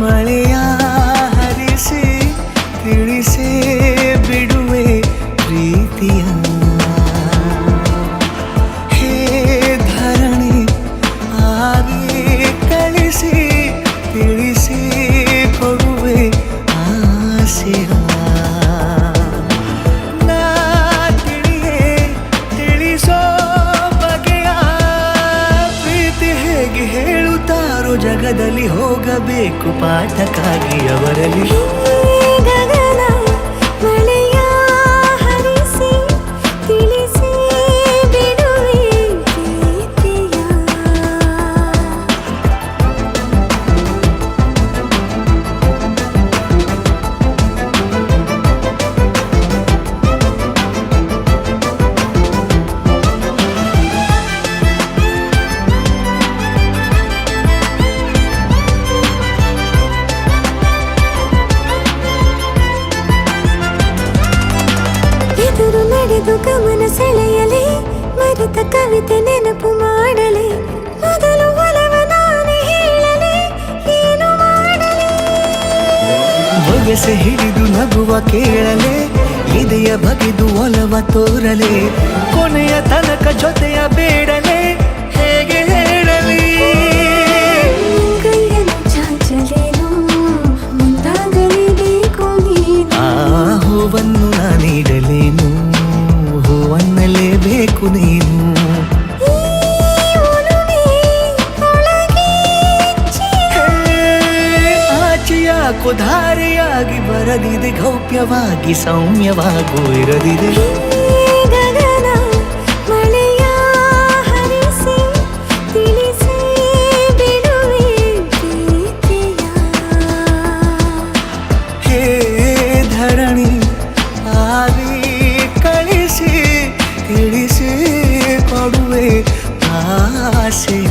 ಮಳೆಯ ಹರಿಸಿ ತಿಳಿಸೇ ಬಿಡುವೆ ಪ್ರೀತಿಯ ಹೇ ಧರಣಿ ಆಗಿ ಕಳಿಸಿ ತಿಳಿಸಿ ಕೊಡುವೆ ಆಸೆಯ ನಾ ತಿಳಿಯೇ ತಿಳಿಸೋ ಬಗೆಯ ಪ್ರೀತಿ ಹೇಗೆ ಹೇಳುತ್ತಾರೋ ಜಗದಲ್ಲಿ ಹೋಗಬೇಕು ಪಾಠಕ್ಕಾಗಿ ಅವರಲ್ಲಿ ಗಗನ ಮಳೆಯ ಹರಿಸಿ ತಿಳಿಸಿ ಬಿಡುವೆ ಪ್ರೀತಿಯ ಎದುರು ನಡೆದು ಗಮನ ಸೆಳೆಯಲಿ ಮರೆತ ಕವಿತೆ ನೆನಪು ಮಾಡಲಿ ಮೊದಲು ಒಲವ ನಾನೇ ಹೇಳಲಿ ಏನು ಮಾಡಲಿ ಬಗೆಸೆ ಹಿಡಿದು ನಗುವ ಕೇಳಲೆ ಇದೆಯ ಬಗೆದು ಒಲವ ತೋರಲೆ ಕೊನೆಯ ತನಕ ಜೊತೆಯ ಬೇಡಲೆ ಹೇಗೆ ಹೇಳಲಿ ಕೈಯನ್ನು ಚಾಚಲೇನು ಮುಂದಾಗಲೇಬೇಕು ನೀನು ಆ ಹೂವನ್ನು ನಾನೀಡಲೇನು ಹೂವನ್ನಲೇಬೇಕು ನೀನು ಈ ಒಲವೇ ಒಳಗೆ ಆಚೆಯಾಕೋ ಧಾರೆಯಾಗಿ ಬರದಿದೆ ಗೌಪ್ಯವಾಗಿ ಸೌಮ್ಯವಾಗೂ ಇರದಿದೆ ಗಗನ ಮಳೆಯ ಹರಿಸಿ ತಿಳಿಸಿ ಬಿಡುವೆ ಪ್ರೀತಿಯ ಹೇ ಧರಣಿ ಆಗಿ ಕಳಿಸಿ ತಿಳಿಸಿ ಕೊಡುವೆ ಆಸೆಯ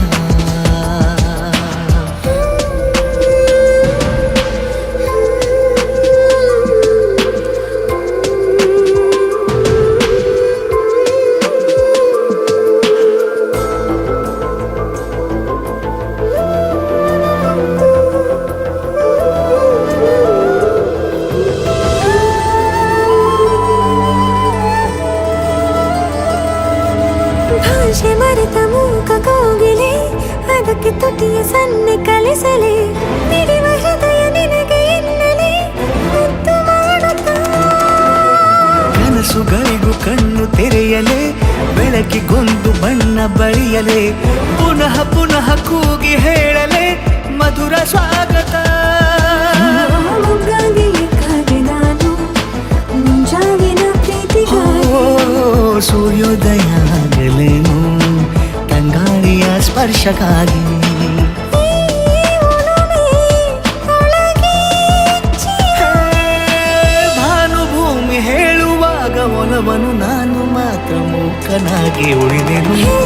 ಭಾಷೆ ಮರೆತ ಮೂಕ ಕೋಗಿಲೆ ಅದಕ್ಕೆ ತುಟಿಯ ಸನ್ನೆ ಕಲಿಸಲೆ ಮಿಡಿವ ಹೃದಯ ನಿನಗೆ ಎನ್ನಲೆ ಮುದ್ದು ಮಾಡುತ್ತಾ ಕನಸುಗಳಿಗೂ ಕಣ್ಣು ತೆರೆಯಲೆ ಬೆಳಕಿಗೊಂದು ಬಣ್ಣ ಬಳಿಯಲೆ ಪುನಃ ಪುನಃ ಕೂಗಿ ಹೇಳಲೆ ಮಧುರ ಸ್ವಾಗತ ಮುಗ್ಗಾಗಿ ಕಾದೆ ನಾನು ಮುಂಜಾವಿನ ಪ್ರೀತಿಗಾಗಿ ಓ ಸೂರ್ಯೋದಯ ಆಗಲೇನು ತಂಗಾಳಿಯ ಸ್ಪರ್ಶಕ್ಕಾಗಿ ಈ ಒಲವೇ ಒಳಗೆ ಭಾನುಭೂಮಿ ಹೇಳುವಾಗ ಒಲವನು ನಾನು ಮಾತ್ರ ಮೂಕನಾಗಿ ಉಳಿದೆನು ಹೇ